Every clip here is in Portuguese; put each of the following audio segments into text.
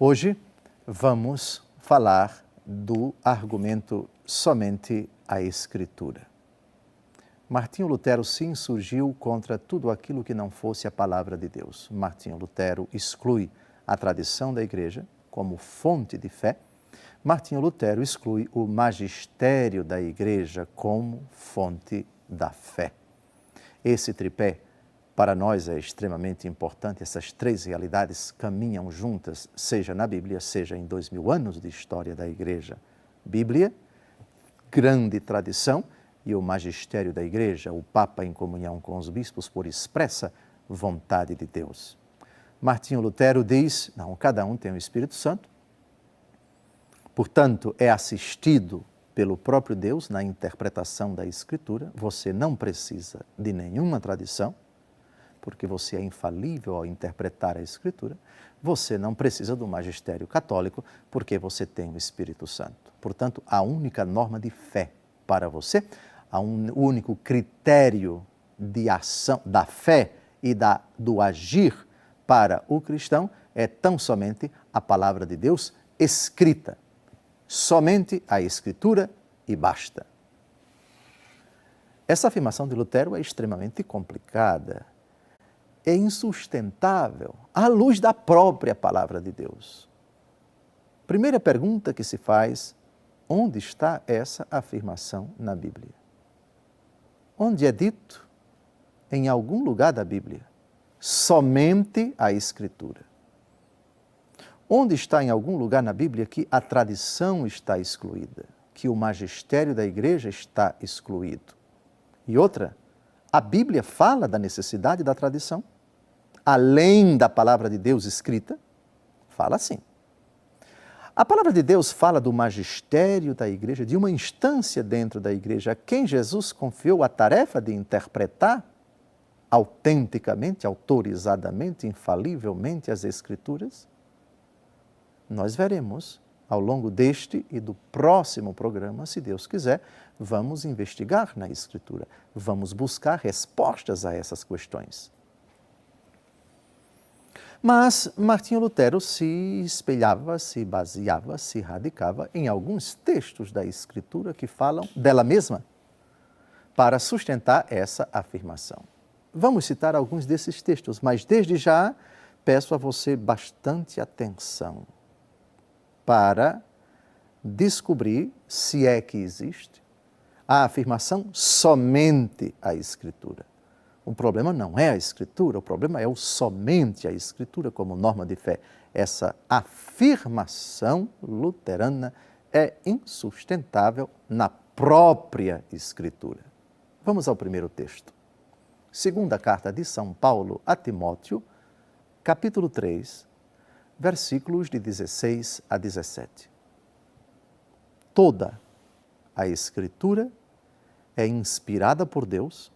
Hoje vamos falar do argumento somente a Escritura. Martinho Lutero se insurgiu contra tudo aquilo que não fosse a palavra de Deus. Martinho Lutero exclui a tradição da Igreja como fonte de fé. Martinho Lutero exclui o magistério da Igreja como fonte da fé. Esse tripé, para nós, é extremamente importante. Essas três realidades caminham juntas, seja na Bíblia, seja em 2000 anos de história da Igreja. Bíblia, grande tradição, e o magistério da Igreja, o Papa em comunhão com os bispos por expressa vontade de Deus. Martinho Lutero diz, não, cada um tem o Espírito Santo, portanto, é assistido pelo próprio Deus na interpretação da Escritura. Você não precisa de nenhuma tradição, porque você é infalível ao interpretar a Escritura. Você não precisa do magistério católico, porque você tem o Espírito Santo. Portanto, a única norma de fé para você, o único critério de ação da fé e do agir para o cristão é tão somente a palavra de Deus escrita. Somente a Escritura e basta. Essa afirmação de Lutero é extremamente complicada, é insustentável à luz da própria palavra de Deus. Primeira pergunta que se faz, onde está essa afirmação na Bíblia? Onde é dito, em algum lugar da Bíblia, somente a Escritura? Onde está em algum lugar na Bíblia que a tradição está excluída, que o magistério da Igreja está excluído? E outra, a Bíblia fala da necessidade da tradição, além da palavra de Deus escrita? Fala sim. A palavra de Deus fala do magistério da Igreja, de uma instância dentro da Igreja, a quem Jesus confiou a tarefa de interpretar autenticamente, autorizadamente, infalivelmente as Escrituras. Nós veremos, ao longo deste e do próximo programa, se Deus quiser, vamos investigar na Escritura, vamos buscar respostas a essas questões. Mas Martinho Lutero se espelhava, se baseava, se radicava em alguns textos da Escritura que falam dela mesma para sustentar essa afirmação. Vamos citar alguns desses textos, mas desde já peço a você bastante atenção para descobrir, se é que existe, a afirmação somente a Escritura. O problema não é a Escritura, o problema é o somente a Escritura como norma de fé. Essa afirmação luterana é insustentável na própria Escritura. Vamos ao primeiro texto. Segunda carta de São Paulo a Timóteo, capítulo 3, versículos de 16 a 17. Toda a Escritura é inspirada por Deus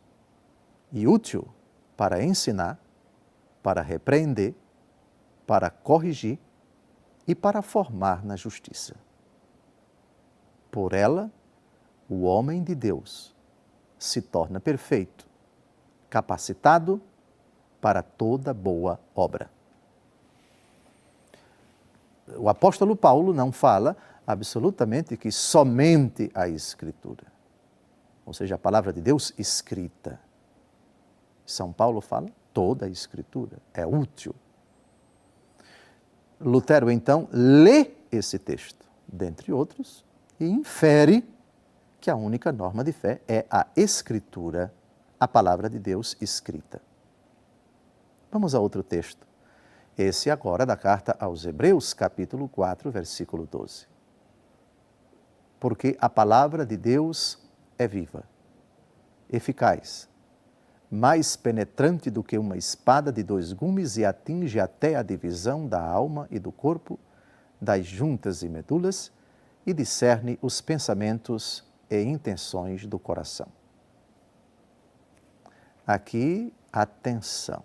e útil para ensinar, para repreender, para corrigir e para formar na justiça. Por ela, o homem de Deus se torna perfeito, capacitado para toda boa obra. O apóstolo Paulo não fala absolutamente que somente a Escritura, ou seja, a palavra de Deus escrita. São Paulo fala toda a Escritura, é útil. Lutero, então, lê esse texto, dentre outros, e infere que a única norma de fé é a Escritura, a palavra de Deus escrita. Vamos a outro texto. Esse agora da carta aos Hebreus, capítulo 4, versículo 12. Porque a palavra de Deus é viva, eficaz, mais penetrante do que uma espada de 2 gumes e atinge até a divisão da alma e do corpo, das juntas e medulas, e discerne os pensamentos e intenções do coração. Aqui, atenção.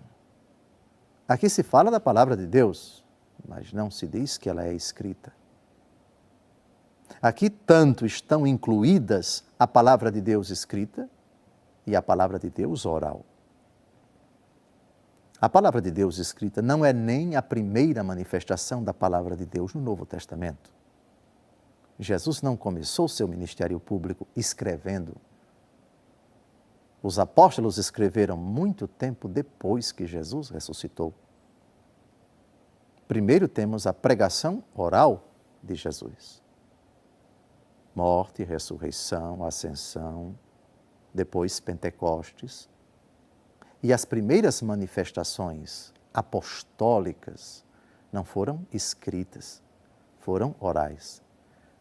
Aqui se fala da palavra de Deus, mas não se diz que ela é escrita. Aqui tanto estão incluídas a palavra de Deus escrita e a palavra de Deus oral. A palavra de Deus escrita não é nem a primeira manifestação da palavra de Deus no Novo Testamento. Jesus não começou seu ministério público escrevendo. Os apóstolos escreveram muito tempo depois que Jesus ressuscitou. Primeiro temos a pregação oral de Jesus. Morte, ressurreição, ascensão, depois Pentecostes. E as primeiras manifestações apostólicas não foram escritas, foram orais.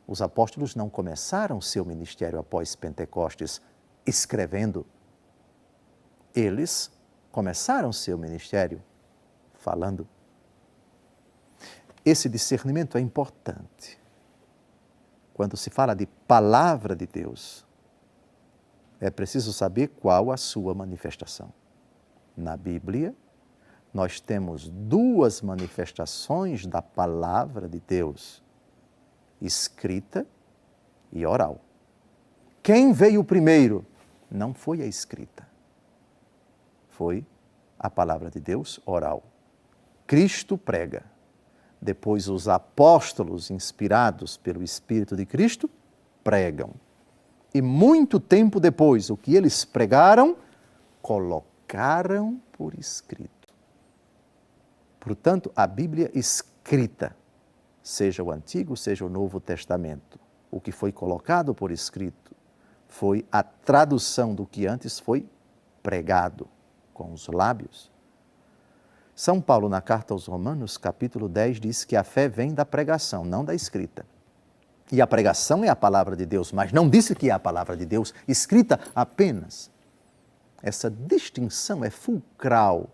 Os apóstolos não começaram seu ministério após Pentecostes escrevendo. Eles começaram seu ministério falando. Esse discernimento é importante. Quando se fala de palavra de Deus, é preciso saber qual a sua manifestação. Na Bíblia, nós temos duas manifestações da palavra de Deus, escrita e oral. Quem veio primeiro? Não foi a escrita, foi a palavra de Deus oral. Cristo prega. Depois os apóstolos, inspirados pelo Espírito de Cristo, pregam. E muito tempo depois, o que eles pregaram, colocaram por escrito. Portanto, a Bíblia escrita, seja o Antigo, seja o Novo Testamento, o que foi colocado por escrito foi a tradução do que antes foi pregado com os lábios. São Paulo, na carta aos Romanos, capítulo 10, diz que a fé vem da pregação, não da escrita. E a pregação é a palavra de Deus, mas não disse que é a palavra de Deus escrita apenas. Essa distinção é fulcral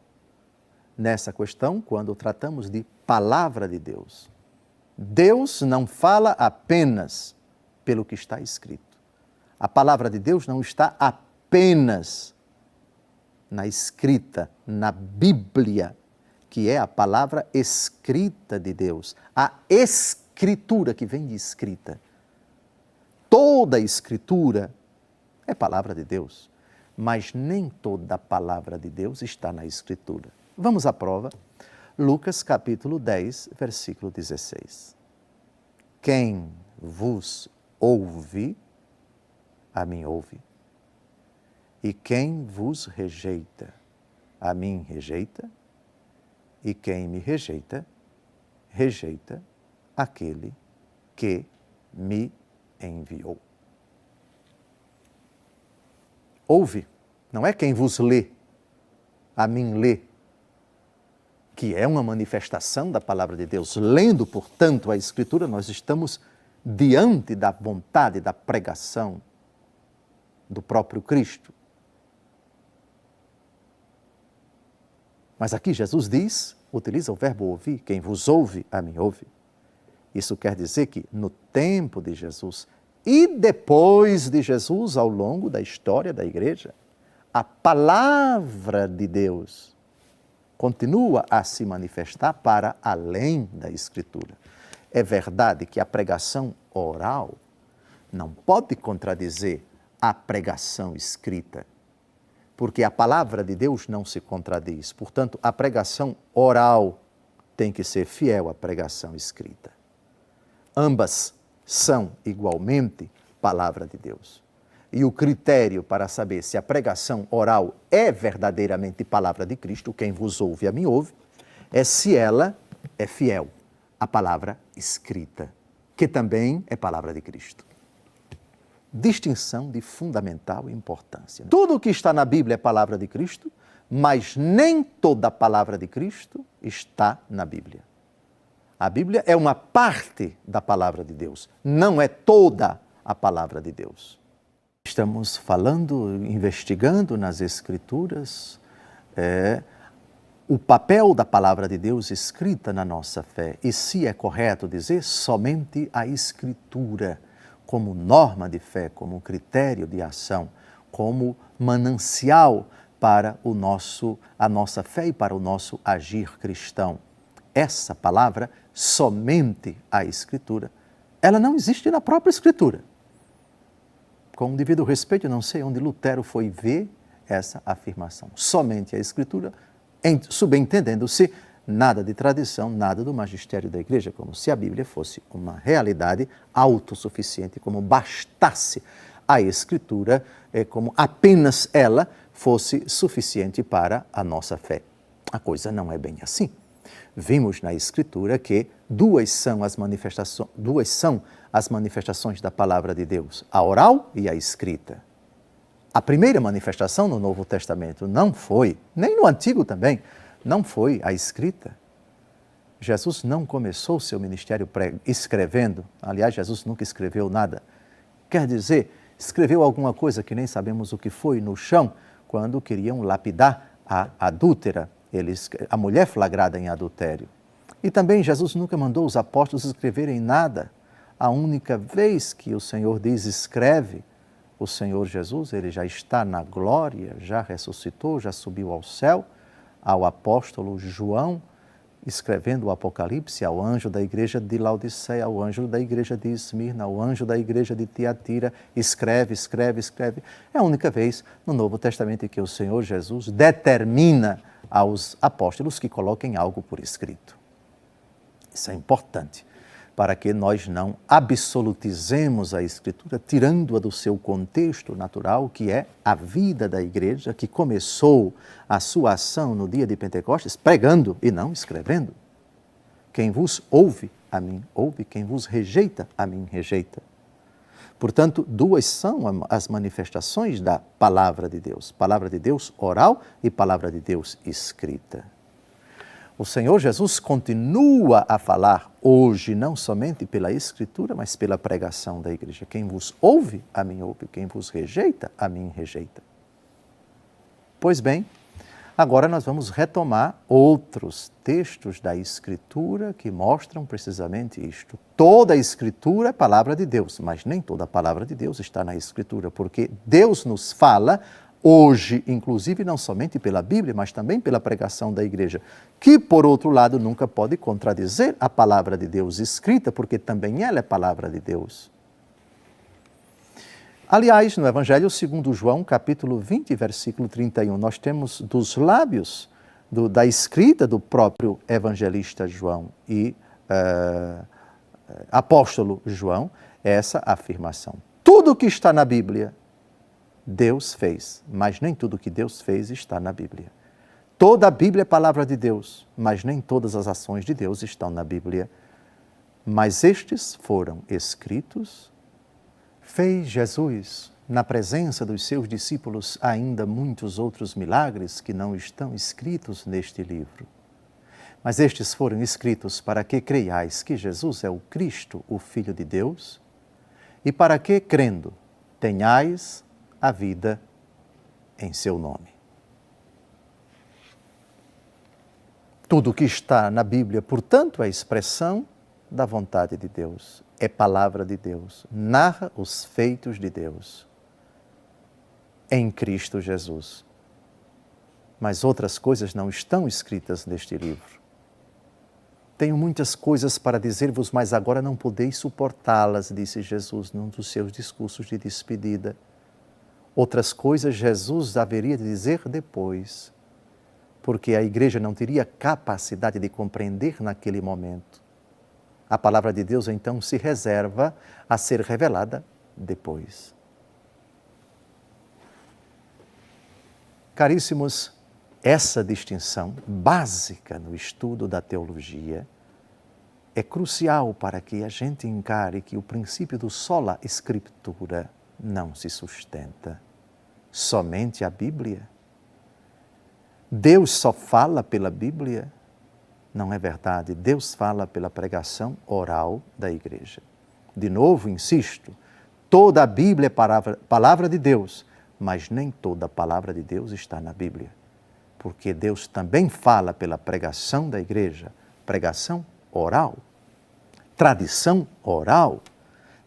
nessa questão quando tratamos de palavra de Deus. Deus não fala apenas pelo que está escrito. A palavra de Deus não está apenas na escrita, na Bíblia, que é a palavra escrita de Deus. A escritura que vem de escrita. Toda a escritura é palavra de Deus, mas nem toda a palavra de Deus está na escritura. Vamos à prova. Lucas capítulo 10, versículo 16. Quem vos ouve, a mim ouve. E quem vos rejeita, a mim rejeita. E quem me rejeita, rejeita aquele que me enviou. Ouve, não é quem vos lê, a mim lê, que é uma manifestação da palavra de Deus. Lendo, portanto, a Escritura, nós estamos diante da vontade, da pregação do próprio Cristo. Mas aqui Jesus diz, utiliza o verbo ouvir, quem vos ouve, a mim ouve. Isso quer dizer que no tempo de Jesus e depois de Jesus, ao longo da história da igreja, a palavra de Deus continua a se manifestar para além da Escritura. É verdade que a pregação oral não pode contradizer a pregação escrita, porque a palavra de Deus não se contradiz. Portanto, a pregação oral tem que ser fiel à pregação escrita. Ambas são igualmente palavra de Deus. E o critério para saber se a pregação oral é verdadeiramente palavra de Cristo, quem vos ouve a mim ouve, é se ela é fiel à palavra escrita, que também é palavra de Cristo. Distinção de fundamental importância. Tudo o que está na Bíblia é palavra de Cristo, mas nem toda a palavra de Cristo está na Bíblia. A Bíblia é uma parte da palavra de Deus, não é toda a palavra de Deus. Estamos falando, investigando nas Escrituras, o papel da palavra de Deus escrita na nossa fé. E se é correto dizer somente a Escritura, como norma de fé, como critério de ação, como manancial para a nossa fé e para o nosso agir cristão. Essa palavra, somente a Escritura, ela não existe na própria Escritura. Com o devido respeito, eu não sei onde Lutero foi ver essa afirmação. Somente a Escritura subentendendo-se nada de tradição, nada do magistério da igreja, como se a Bíblia fosse uma realidade autossuficiente, como bastasse a Escritura, como apenas ela fosse suficiente para a nossa fé. A coisa não é bem assim. Vimos na Escritura que duas são as manifestações da palavra de Deus, a oral e a escrita. A primeira manifestação no Novo Testamento não foi, nem no Antigo também, não foi a escrita. Jesus não começou seu ministério escrevendo. Aliás, Jesus nunca escreveu nada. Quer dizer, escreveu alguma coisa que nem sabemos o que foi no chão, quando queriam lapidar a adúltera, a mulher flagrada em adultério. E também Jesus nunca mandou os apóstolos escreverem nada. A única vez que o Senhor diz escreve, o Senhor Jesus, ele já está na glória, já ressuscitou, já subiu ao céu, ao apóstolo João, escrevendo o Apocalipse, ao anjo da igreja de Laodiceia, ao anjo da igreja de Esmirna, ao anjo da igreja de Tiatira, escreve, escreve, escreve. É a única vez no Novo Testamento em que o Senhor Jesus determina aos apóstolos que coloquem algo por escrito. Isso é importante, para que nós não absolutizemos a Escritura, tirando-a do seu contexto natural, que é a vida da igreja, que começou a sua ação no dia de Pentecostes, pregando e não escrevendo. Quem vos ouve, a mim ouve, quem vos rejeita, a mim rejeita. Portanto, duas são as manifestações da palavra de Deus oral e palavra de Deus escrita. O Senhor Jesus continua a falar hoje, não somente pela Escritura, mas pela pregação da igreja. Quem vos ouve, a mim ouve. Quem vos rejeita, a mim rejeita. Pois bem, agora nós vamos retomar outros textos da Escritura que mostram precisamente isto. Toda a Escritura é palavra de Deus, mas nem toda a palavra de Deus está na Escritura, porque Deus nos fala hoje, inclusive, não somente pela Bíblia, mas também pela pregação da igreja, que, por outro lado, nunca pode contradizer a palavra de Deus escrita, porque também ela é palavra de Deus. Aliás, no Evangelho segundo João, capítulo 20, versículo 31, nós temos dos lábios da escrita do próprio evangelista João e apóstolo João, essa afirmação. Tudo que está na Bíblia, Deus fez, mas nem tudo que Deus fez está na Bíblia. Toda a Bíblia é palavra de Deus, mas nem todas as ações de Deus estão na Bíblia. Mas estes foram escritos. Fez Jesus, na presença dos seus discípulos, ainda muitos outros milagres que não estão escritos neste livro. Mas estes foram escritos para que creiais que Jesus é o Cristo, o Filho de Deus, e para que, crendo, tenhais a vida em seu nome. Tudo o que está na Bíblia, portanto, é expressão da vontade de Deus, é palavra de Deus, narra os feitos de Deus em Cristo Jesus. Mas outras coisas não estão escritas neste livro. Tenho muitas coisas para dizer-vos, mas agora não podeis suportá-las, disse Jesus num dos seus discursos de despedida. Outras coisas Jesus haveria de dizer depois, porque a igreja não teria capacidade de compreender naquele momento. A palavra de Deus, então, se reserva a ser revelada depois. Caríssimos, essa distinção básica no estudo da teologia é crucial para que a gente encare que o princípio do sola scriptura não se sustenta somente a Bíblia. Deus só fala pela Bíblia? Não é verdade. Deus fala pela pregação oral da igreja. De novo, insisto, toda a Bíblia é palavra de Deus, mas nem toda a palavra de Deus está na Bíblia. Porque Deus também fala pela pregação da igreja, pregação oral, tradição oral.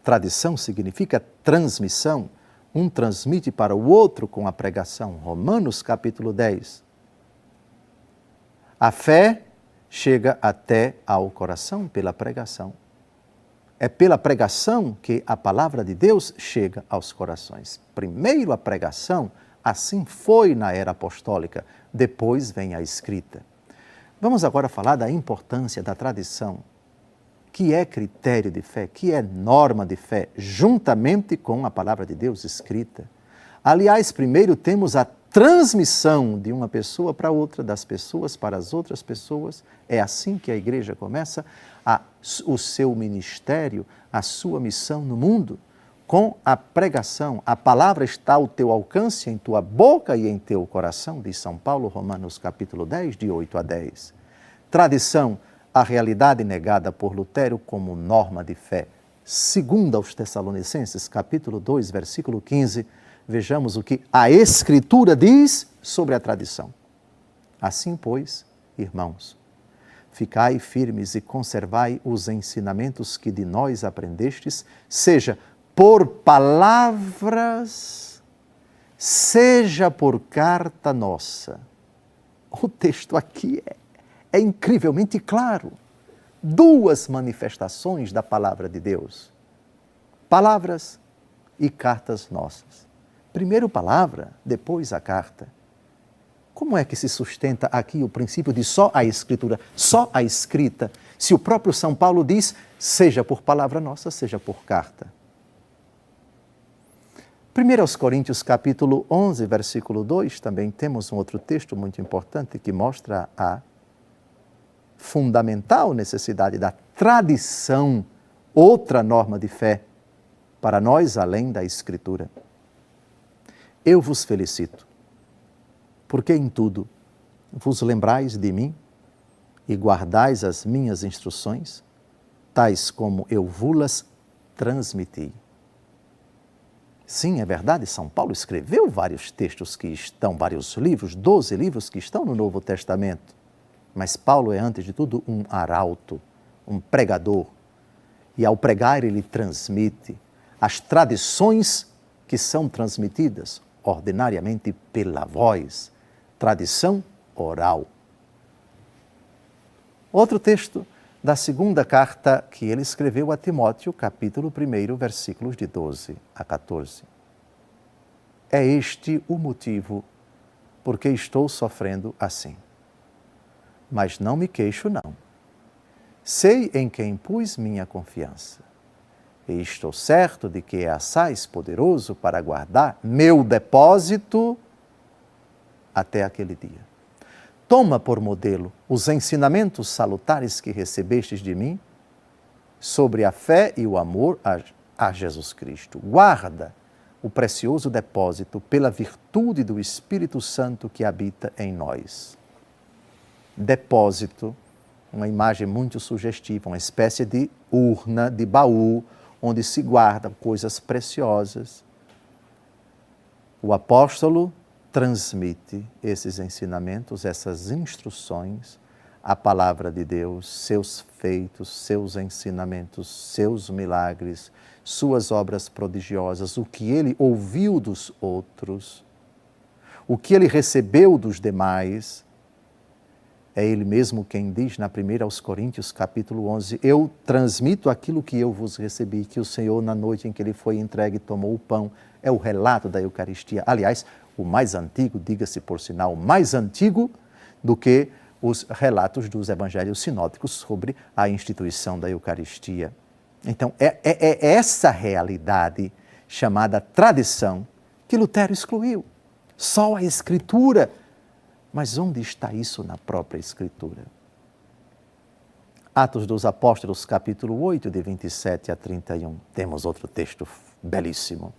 Tradição significa transmissão. Um transmite para o outro com a pregação. Romanos capítulo 10. A fé chega até ao coração pela pregação. É pela pregação que a palavra de Deus chega aos corações. Primeiro a pregação, Assim foi na era apostólica, depois vem a escrita. Vamos agora falar da importância da tradição, que é critério de fé, que é norma de fé, juntamente com a palavra de Deus escrita. Aliás, primeiro temos a transmissão de uma pessoa para outra, das pessoas para as outras pessoas. É assim que a igreja começa o seu ministério, a sua missão no mundo, com a pregação. A palavra está ao teu alcance, em tua boca e em teu coração, diz São Paulo, Romanos capítulo 10, de 8 a 10. Tradição, a realidade negada por Lutero como norma de fé. Segundo aos Tessalonicenses, capítulo 2, versículo 15, vejamos o que a Escritura diz sobre a tradição. Assim, pois, irmãos, ficai firmes e conservai os ensinamentos que de nós aprendestes, seja por palavras, seja por carta nossa. O texto aqui é incrivelmente claro. Duas manifestações da palavra de Deus. Palavras e cartas nossas. Primeiro palavra, depois a carta. Como é que se sustenta aqui o princípio de só a Escritura, só a escrita, se o próprio São Paulo diz, seja por palavra nossa, seja por carta? 1 Coríntios capítulo 11, versículo 2, também temos um outro texto muito importante que mostra a fundamental necessidade da tradição, outra norma de fé, para nós além da Escritura. Eu vos felicito, porque em tudo vos lembrais de mim e guardais as minhas instruções, tais como eu vos-las transmiti. Sim, é verdade, São Paulo escreveu vários textos que estão, vários livros, 12 livros que estão no Novo Testamento. Mas Paulo é, antes de tudo, um arauto, um pregador. E ao pregar, ele transmite as tradições que são transmitidas ordinariamente pela voz, tradição oral. Outro texto da segunda carta que ele escreveu a Timóteo, capítulo 1, versículos de 12 a 14. É este o motivo por que estou sofrendo assim. Mas não me queixo, não. Sei em quem pus minha confiança. E estou certo de que é assaz poderoso para guardar meu depósito até aquele dia. Toma por modelo os ensinamentos salutares que recebestes de mim sobre a fé e o amor a Jesus Cristo. Guarda o precioso depósito pela virtude do Espírito Santo que habita em nós. Depósito, uma imagem muito sugestiva, uma espécie de urna, de baú, onde se guardam coisas preciosas. O apóstolo transmite esses ensinamentos, essas instruções, a palavra de Deus, seus feitos, seus ensinamentos, seus milagres, suas obras prodigiosas, o que ele ouviu dos outros, o que ele recebeu dos demais. É ele mesmo quem diz na 1 aos Coríntios, capítulo 11, eu transmito aquilo que eu vos recebi, que o Senhor, na noite em que ele foi entregue, tomou o pão. É o relato da Eucaristia. Aliás, o mais antigo, diga-se por sinal, mais antigo do que os relatos dos evangelhos sinóticos sobre a instituição da Eucaristia. Então, é essa realidade chamada tradição que Lutero excluiu. Só a Escritura. Mas onde está isso na própria Escritura? Atos dos Apóstolos, capítulo 8, de 27 a 31. Temos outro texto belíssimo.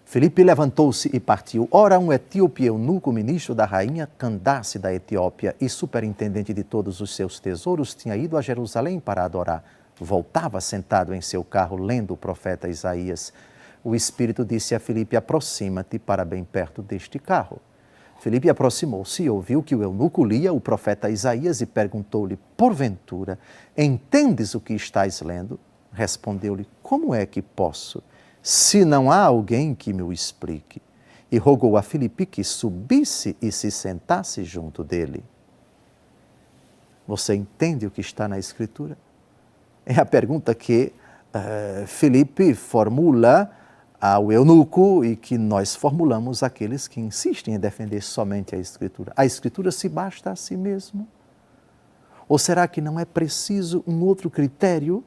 Filipe levantou-se e partiu. Ora, um etíope eunuco, ministro da rainha Candace da Etiópia e superintendente de todos os seus tesouros, tinha ido a Jerusalém para adorar. Voltava sentado em seu carro, lendo o profeta Isaías. O Espírito disse a Filipe, aproxima-te para bem perto deste carro. Filipe aproximou-se e ouviu que o eunuco lia o profeta Isaías e perguntou-lhe, porventura, entendes o que estás lendo? Respondeu-lhe, como é que posso, se não há alguém que me o explique? E rogou a Filipe que subisse e se sentasse junto dele. Você entende o que está na Escritura? É a pergunta que Filipe formula ao eunuco e que nós formulamos aqueles que insistem em defender somente a Escritura. A Escritura se basta a si mesmo? Ou será que não é preciso um outro critério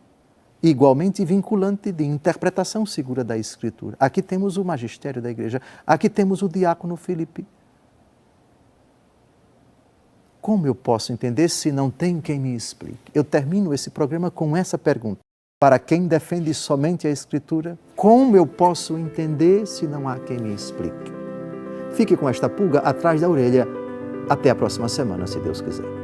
igualmente vinculante de interpretação segura da Escritura? Aqui temos o magistério da igreja, aqui temos o diácono Filipe. Como eu posso entender se não tem quem me explique? Eu termino esse programa com essa pergunta. Para quem defende somente a Escritura, como eu posso entender se não há quem me explique? Fique com esta pulga atrás da orelha. Até a próxima semana, se Deus quiser.